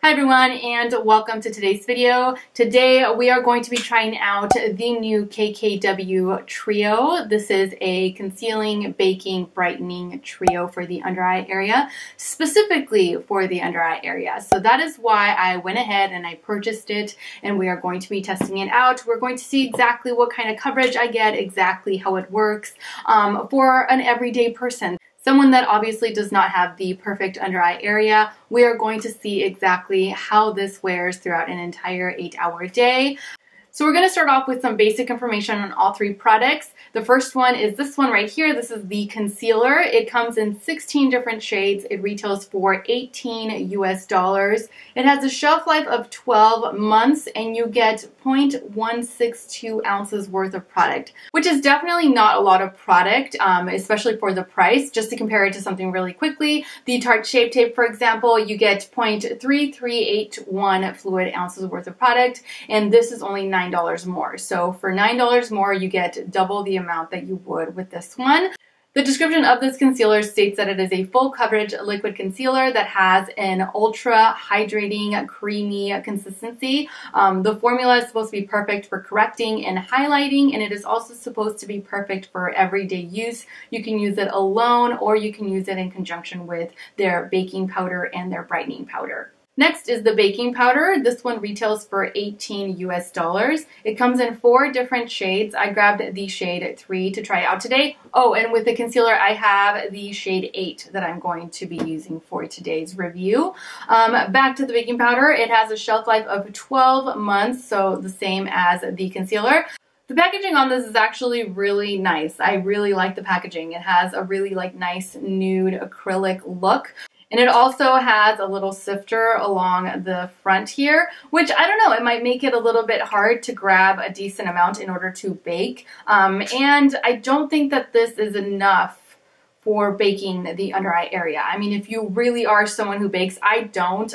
Hi everyone, and welcome to today's video. Today we are going to be trying out the new KKW Trio. This is a concealing, baking, brightening trio for the under eye area, specifically for the under eye area. So that is why I went ahead and I purchased it, and we are going to be testing it out. We're going to see exactly what kind of coverage I get, exactly how it works for an everyday person. Someone that obviously does not have the perfect under eye area. We are going to see exactly how this wears throughout an entire 8-hour day. So we're going to start off with some basic information on all three products. The first one is this one right here. This is the concealer. It comes in 16 different shades. It retails for $18 US. It has a shelf life of 12 months and you get 0.162 ounces worth of product, which is definitely not a lot of product, especially for the price. Just to compare it to something really quickly, the Tarte Shape Tape, for example, you get 0.3381 fluid ounces worth of product, and this is only $9 more. So for $9 more, you get double the amount that you would with this one. The description of this concealer states that it is a full coverage liquid concealer that has an ultra hydrating, creamy consistency. The formula is supposed to be perfect for correcting and highlighting, and it is also supposed to be perfect for everyday use. You can use it alone or you can use it in conjunction with their baking powder and their brightening powder. Next is the baking powder. This one retails for $18 US. It comes in 4 different shades. I grabbed the shade 3 to try out today. Oh, and with the concealer, I have the shade 8 that I'm going to be using for today's review. Back to the baking powder. It has a shelf life of 12 months, so the same as the concealer. The packaging on this is actually really nice. I really like the packaging. It has a really nice nude acrylic look. And it also has a little sifter along the front here, which I don't know, it might make it a little bit hard to grab a decent amount in order to bake. And I don't think that this is enough for baking the under eye area. I mean, if you really are someone who bakes, I don't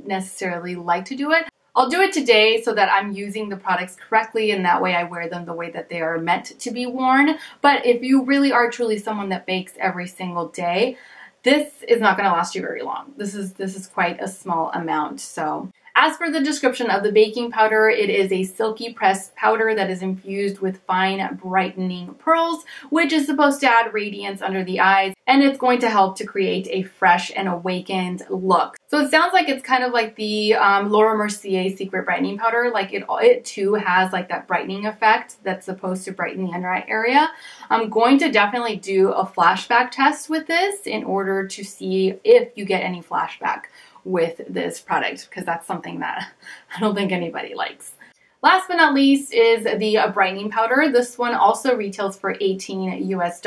necessarily like to do it. I'll do it today so that I'm using the products correctly, and that way I wear them the way that they are meant to be worn. But if you really are truly someone that bakes every single day, this is not going to last you very long. This is quite a small amount. So as for the description of the baking powder, it is a silky pressed powder that is infused with fine brightening pearls, which is supposed to add radiance under the eyes, and it's going to help to create a fresh and awakened look. So it sounds like it's kind of like the Laura Mercier Secret Brightening Powder. Like it too has like that brightening effect that's supposed to brighten the under eye area. I'm going to definitely do a flashback test with this in order to see if you get any flashback with this product, because that's something that I don't think anybody likes. Last but not least is the brightening powder. This one also retails for $18 US.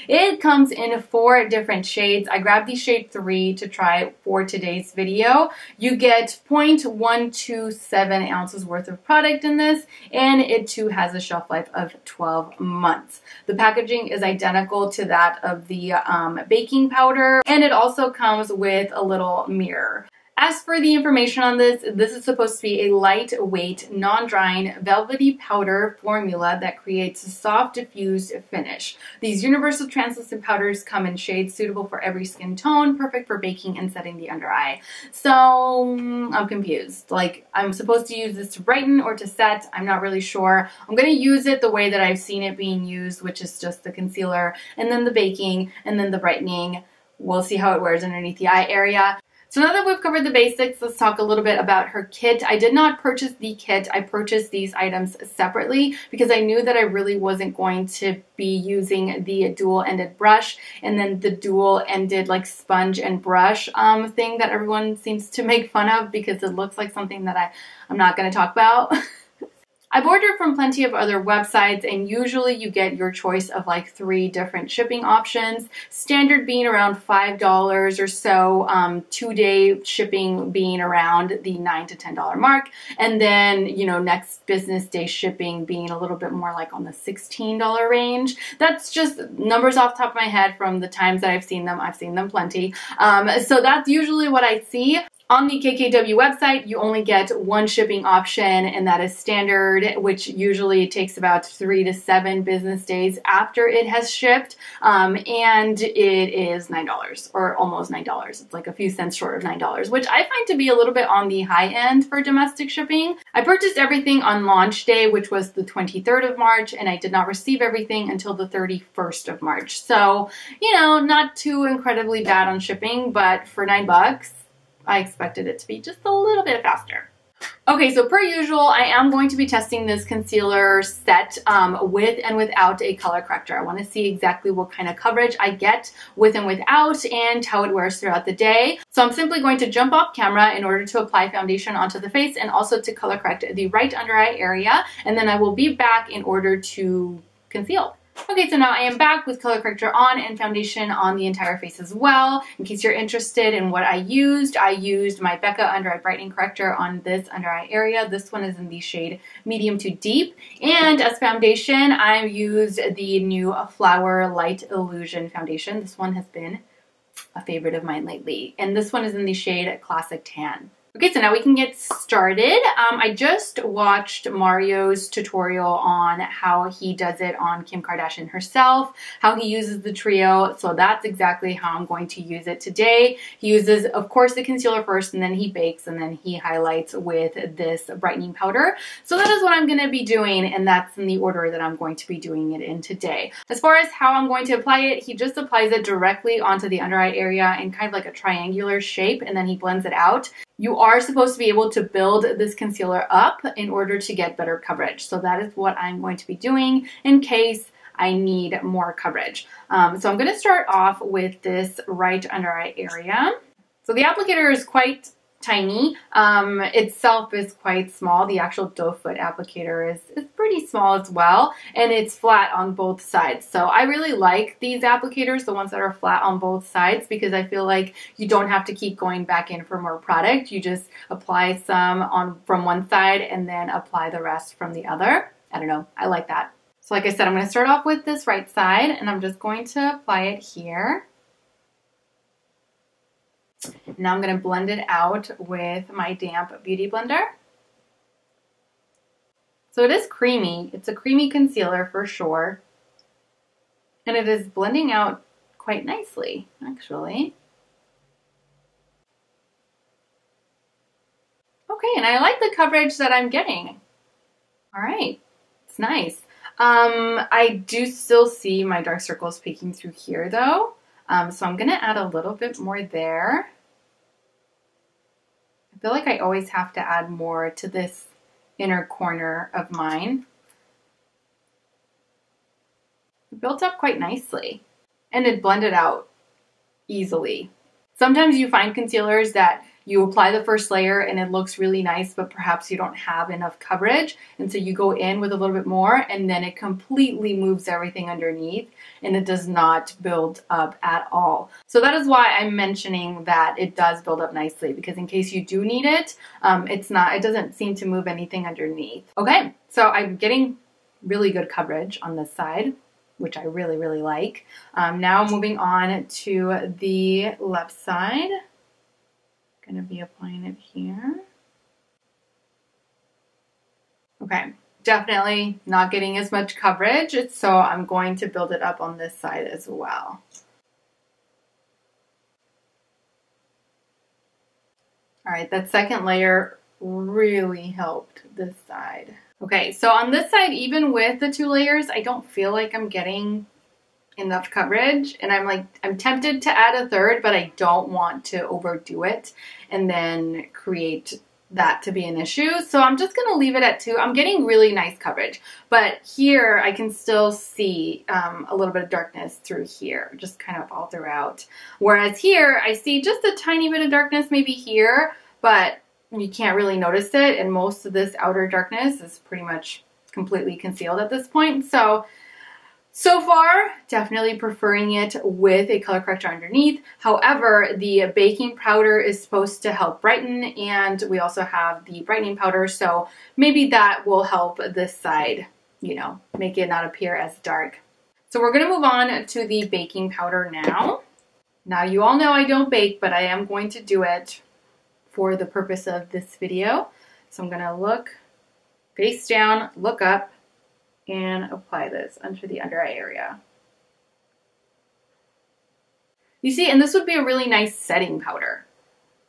It comes in 4 different shades. I grabbed the shade 3 to try for today's video. You get 0.127 ounces worth of product in this, and it too has a shelf life of 12 months. The packaging is identical to that of the baking powder, and it also comes with a little mirror. As for the information on this is supposed to be a lightweight, non-drying, velvety powder formula that creates a soft, diffused finish. These universal translucent powders come in shades suitable for every skin tone, perfect for baking and setting the under eye. So I'm confused. Like, I'm supposed to use this to brighten or to set. I'm not really sure. I'm going to use it the way that I've seen it being used, which is just the concealer and then the baking and then the brightening. We'll see how it wears underneath the eye area. So now that we've covered the basics, let's talk a little bit about her kit. I did not purchase the kit. I purchased these items separately because I knew that I really wasn't going to be using the dual-ended brush and then the dual-ended like sponge and brush thing that everyone seems to make fun of because it looks like something that I'm not going to talk about. I've ordered from plenty of other websites, and usually you get your choice of like 3 different shipping options. Standard being around $5 or so, 2-day shipping being around the $9 to $10 mark, and then, you know, next business day shipping being a little bit more like on the $16 range. That's just numbers off the top of my head from the times that I've seen them. I've seen them plenty. So that's usually what I see. On the KKW website, you only get one shipping option, and that is standard, which usually takes about 3 to 7 business days after it has shipped. And it is $9 or almost $9. It's like a few cents short of $9, which I find to be a little bit on the high end for domestic shipping. I purchased everything on launch day, which was the 23rd of March, and I did not receive everything until the 31st of March. So, you know, not too incredibly bad on shipping, but for $9, I expected it to be just a little bit faster. Okay, so per usual, I am going to be testing this concealer set with and without a color corrector. I want to see exactly what kind of coverage I get with and without and how it wears throughout the day. So I'm simply going to jump off camera in order to apply foundation onto the face and also to color correct the right under eye area. And then I will be back in order to conceal. Okay, so now I am back with color corrector on and foundation on the entire face as well. In case you're interested in what I used my Becca Under Eye Brightening Corrector on this under eye area. This one is in the shade medium to deep. And as foundation, I used the new Flower Light Illusion foundation. This one has been a favorite of mine lately. And this one is in the shade Classic Tan. Okay, so now we can get started. I just watched Mario's tutorial on how he does it on Kim Kardashian herself, how he uses the trio. So that's exactly how I'm going to use it today. He uses, of course, the concealer first, and then he bakes, and then he highlights with this brightening powder. So that is what I'm going to be doing, and that's in the order that I'm going to be doing it in today. As far as how I'm going to apply it, he just applies it directly onto the under eye area in kind of like a triangular shape, and then he blends it out. You are supposed to be able to build this concealer up in order to get better coverage. So that is what I'm going to be doing in case I need more coverage. So I'm going to start off with this right under eye area. So the applicator is quite tiny. Itself is quite small. The actual doe foot applicator is pretty small as well, and it's flat on both sides. So I really like these applicators, the ones that are flat on both sides, because I feel like you don't have to keep going back in for more product. You just apply some from one side and then apply the rest from the other. I don't know. I like that. So like I said, I'm going to start off with this right side, and I'm just going to apply it here. Now I'm going to blend it out with my damp beauty blender. So it is creamy. It's a creamy concealer for sure. And it is blending out quite nicely, actually. Okay, and I like the coverage that I'm getting. All right, it's nice. I do still see my dark circles peeking through here though. So I'm going to add a little bit more there. I feel like I always have to add more to this inner corner of mine. It built up quite nicely, and it blended out easily. Sometimes you find concealers that you apply the first layer and it looks really nice, but perhaps you don't have enough coverage. And so you go in with a little bit more and then it completely moves everything underneath and it does not build up at all. So that is why I'm mentioning that it does build up nicely, because in case you do need it, it doesn't seem to move anything underneath. Okay, so I'm getting really good coverage on this side, which I really, really like. Now moving on to the left side. Going to be applying it here. Okay, definitely not getting as much coverage, so I'm going to build it up on this side as well. All right, that second layer really helped this side. Okay, so on this side, even with the 2 layers, I don't feel like I'm getting enough coverage, and I'm tempted to add a third, but I don't want to overdo it and then create that to be an issue. So I'm just going to leave it at 2. I'm getting really nice coverage, but here I can still see a little bit of darkness through here, just kind of all throughout. Whereas here I see just a tiny bit of darkness maybe here, but you can't really notice it, and most of this outer darkness is pretty much completely concealed at this point. So far, definitely preferring it with a color corrector underneath. However, the baking powder is supposed to help brighten, and we also have the brightening powder, so maybe that will help this side, you know, make it not appear as dark. So we're going to move on to the baking powder now. Now, you all know I don't bake, but I am going to do it for the purpose of this video. So I'm gonna look face down, look up, and apply this under the under eye area. You see, and this would be a really nice setting powder.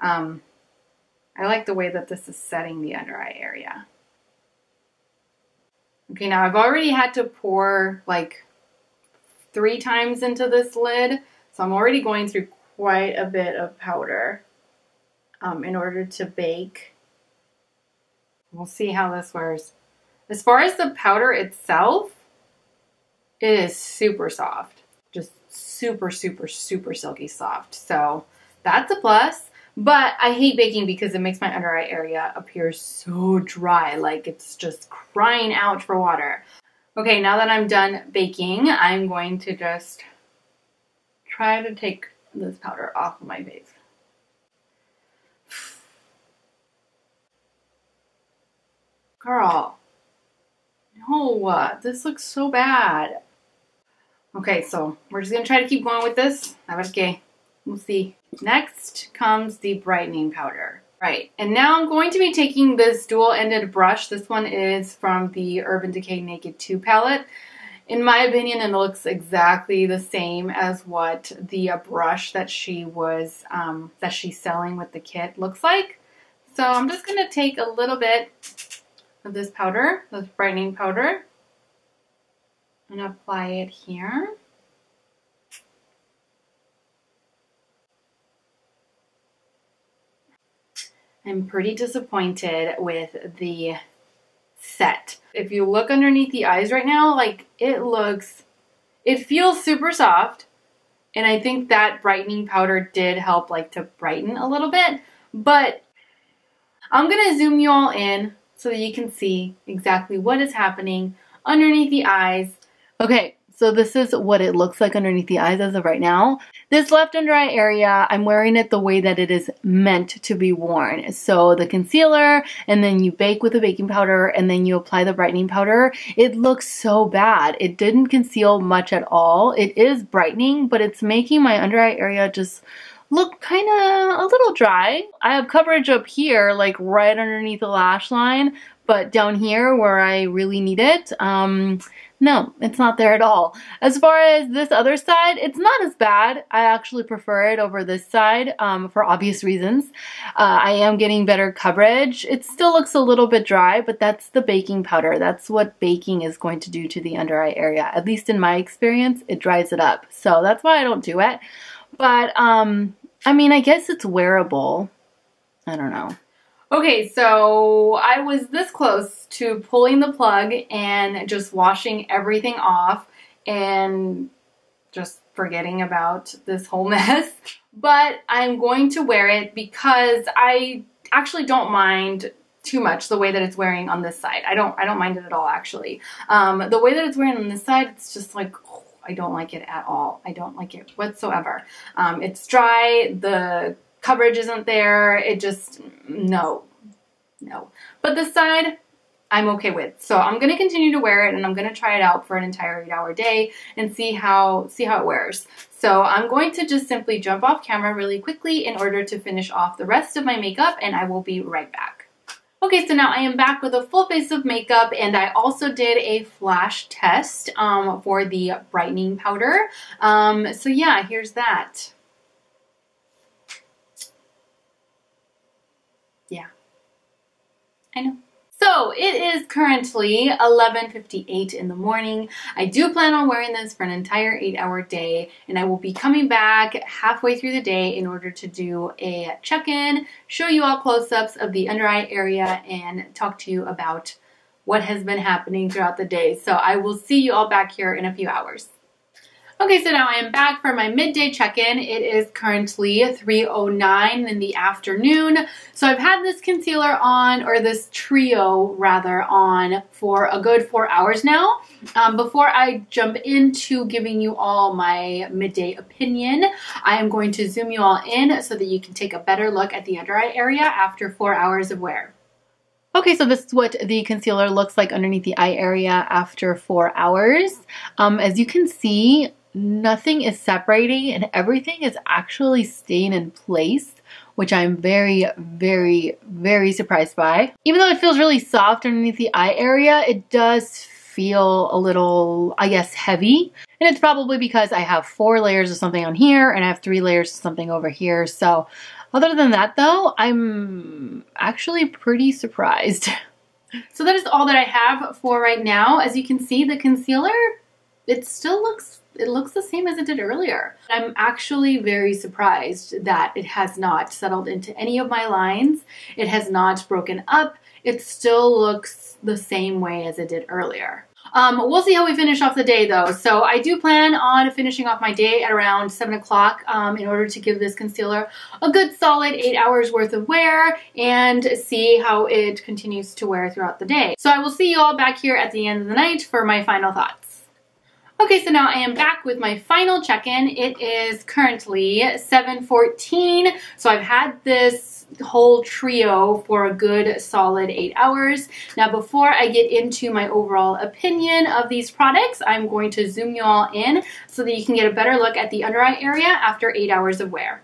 I like the way that this is setting the under eye area. Okay, now I've already had to pour like 3 times into this lid, so I'm already going through quite a bit of powder in order to bake. We'll see how this wears. As far as the powder itself, it is super soft. Just super, super, super silky soft. So that's a plus. But I hate baking because it makes my under eye area appear so dry, like it's just crying out for water. Okay, now that I'm done baking, I'm going to just try to take this powder off of my face. Girl, no, this looks so bad. Okay, so we're just gonna try to keep going with this. Okay, we'll see. Next comes the brightening powder. Right, and now I'm going to be taking this dual-ended brush. This one is from the Urban Decay Naked 2 palette. In my opinion, it looks exactly the same as what the brush that she's selling with the kit looks like. So I'm just gonna take a little bit of this powder, this brightening powder, and apply it here. I'm pretty disappointed with the set. If you look underneath the eyes right now, like it feels super soft, and I think that brightening powder did help like to brighten a little bit, but I'm gonna zoom you all in so that you can see exactly what is happening underneath the eyes. Okay, so this is what it looks like underneath the eyes as of right now. This left under eye area, I'm wearing it the way that it is meant to be worn. So the concealer, and then you bake with the baking powder, and then you apply the brightening powder. It looks so bad. It didn't conceal much at all. It is brightening, but it's making my under eye area just look kind of a little dry. I have coverage up here, like right underneath the lash line, but down here where I really need it, no, it's not there at all. As far as this other side, it's not as bad. I actually prefer it over this side for obvious reasons. I am getting better coverage. It still looks a little bit dry, but that's the baking powder. That's what baking is going to do to the under eye area. At least in my experience, it dries it up. So that's why I don't do it. But, I mean, I guess it's wearable. I don't know. Okay, so I was this close to pulling the plug and just washing everything off and just forgetting about this whole mess. But I'm going to wear it because I actually don't mind too much the way that it's wearing on this side. I don't mind it at all, actually. The way that it's wearing on this side, it's just like, oh, I don't like it at all. I don't like it whatsoever. It's dry, the coverage isn't there, it just, no. But this side, I'm okay with. So I'm going to continue to wear it, and I'm going to try it out for an entire 8-hour day and see how it wears. So I'm going to just simply jump off camera really quickly in order to finish off the rest of my makeup, and I will be right back. Okay, so now I am back with a full face of makeup, and I also did a flash test for the brightening powder. So yeah, here's that. Yeah, I know. So it is currently 11:58 in the morning. I do plan on wearing this for an entire 8-hour day, and I will be coming back halfway through the day in order to do a check-in, show you all close-ups of the under eye area, and talk to you about what has been happening throughout the day. So I will see you all back here in a few hours. Okay, so now I am back for my midday check-in. It is currently 3:09 in the afternoon. So I've had this concealer on, or this trio rather, on for a good 4 hours now. Before I jump into giving you all my midday opinion, I am going to zoom you all in so that you can take a better look at the under eye area after 4 hours of wear. Okay, so this is what the concealer looks like underneath the eye area after 4 hours. As you can see, nothing is separating and everything is actually staying in place, which I'm very, very, very surprised by. Even though it feels really soft underneath the eye area, it does feel a little, I guess, heavy. And it's probably because I have 4 layers of something on here and I have 3 layers of something over here. So other than that though, I'm actually pretty surprised. So that is all that I have for right now. As you can see, the concealer, it looks the same as it did earlier. I'm actually very surprised that it has not settled into any of my lines. It has not broken up. It still looks the same way as it did earlier. We'll see how we finish off the day though. So I do plan on finishing off my day at around 7 o'clock in order to give this concealer a good solid 8 hours worth of wear and see how it continues to wear throughout the day. So I will see you all back here at the end of the night for my final thoughts. Okay, so now I am back with my final check-in. It is currently 7:14, so I've had this whole trio for a good solid 8 hours. Now, before I get into my overall opinion of these products, I'm going to zoom you all in so that you can get a better look at the under eye area after 8 hours of wear.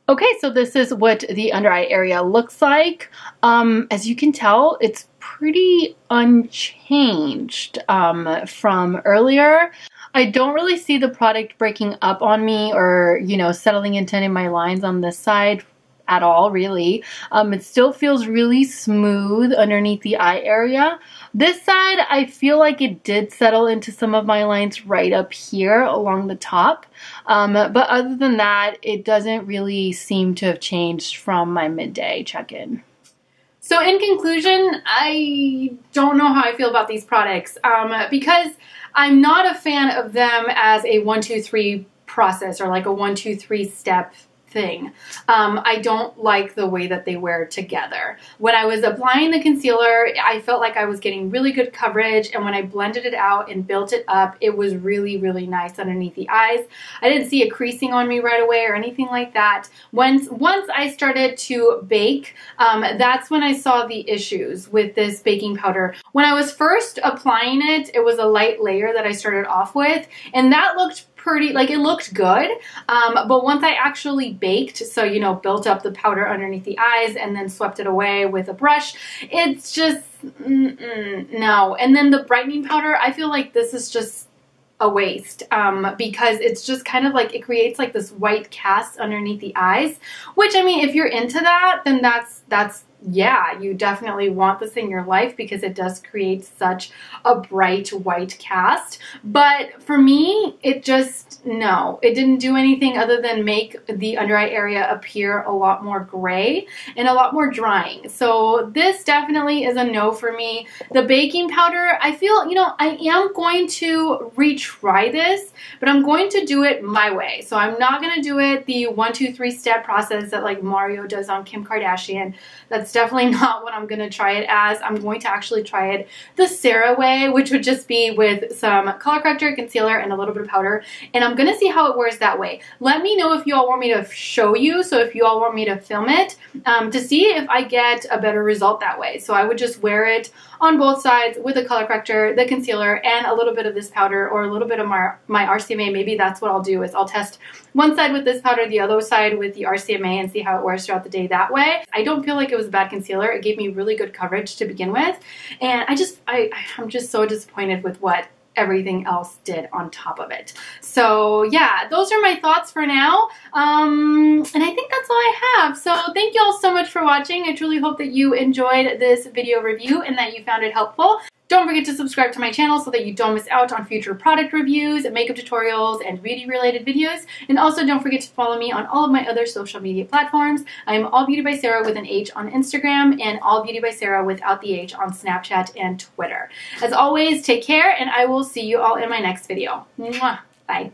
Okay, so this is what the under eye area looks like. As you can tell, it's pretty unchanged from earlier. I don't really see the product breaking up on me or, you know, settling into any of my lines on this side at all, really. It still feels really smooth underneath the eye area. This side, I feel like it did settle into some of my lines right up here along the top. But other than that, it doesn't really seem to have changed from my midday check-in. So in conclusion, I don't know how I feel about these products because I'm not a fan of them as a 1, 2, 3 process or like a 1, 2, 3 step thing. I don't like the way that they wear together. When I was applying the concealer, I felt like I was getting really good coverage, and when I blended it out and built it up, it was really, really nice underneath the eyes. I didn't see a creasing on me right away or anything like that. Once I started to bake, that's when I saw the issues with this baking powder. When I was first applying it, it was a light layer that I started off with, and that looked pretty, like it looked good, but once I actually baked, so you know, built up the powder underneath the eyes and then swept it away with a brush, it's just no. And then the brightening powder, I feel like this is just a waste because it's just kind of like, it creates like this white cast underneath the eyes, which, I mean, if you're into that, then that's yeah, you definitely want this in your life because it does create such a bright white cast. But for me, it just, no, it didn't do anything other than make the under eye area appear a lot more gray and a lot more drying. So this definitely is a no for me. The baking powder, I feel, you know, I am going to retry this, but I'm going to do it my way. So I'm not going to do it the 1, 2, 3 step process that like Mario does on Kim Kardashian. That's definitely not what I'm going to try it as. I'm going to actually try it the Sarah way, which would just be with some color corrector, concealer, and a little bit of powder. And I'm going to see how it wears that way. Let me know if you all want me to show you, so if you all want me to film it, to see if I get a better result that way. So I would just wear it on both sides with the color corrector, the concealer, and a little bit of this powder or a little bit of my RCMA. Maybe that's what I'll do, is I'll test one side with this powder, the other side with the RCMA, and see how it wears throughout the day that way. I don't feel like it was a bad concealer. It gave me really good coverage to begin with, and I'm just so disappointed with what everything else did on top of it. So yeah, those are my thoughts for now, and I think that's all I have. So thank you all so much for watching. I truly hope that you enjoyed this video review and that you found it helpful. Don't forget to subscribe to my channel so that you don't miss out on future product reviews, makeup tutorials, and beauty-related videos. And also don't forget to follow me on all of my other social media platforms. I'm All Beauty by Sarah with an H on Instagram and All Beauty by Sarah without the H on Snapchat and Twitter. As always, take care, and I will see you all in my next video. Mwah! Bye.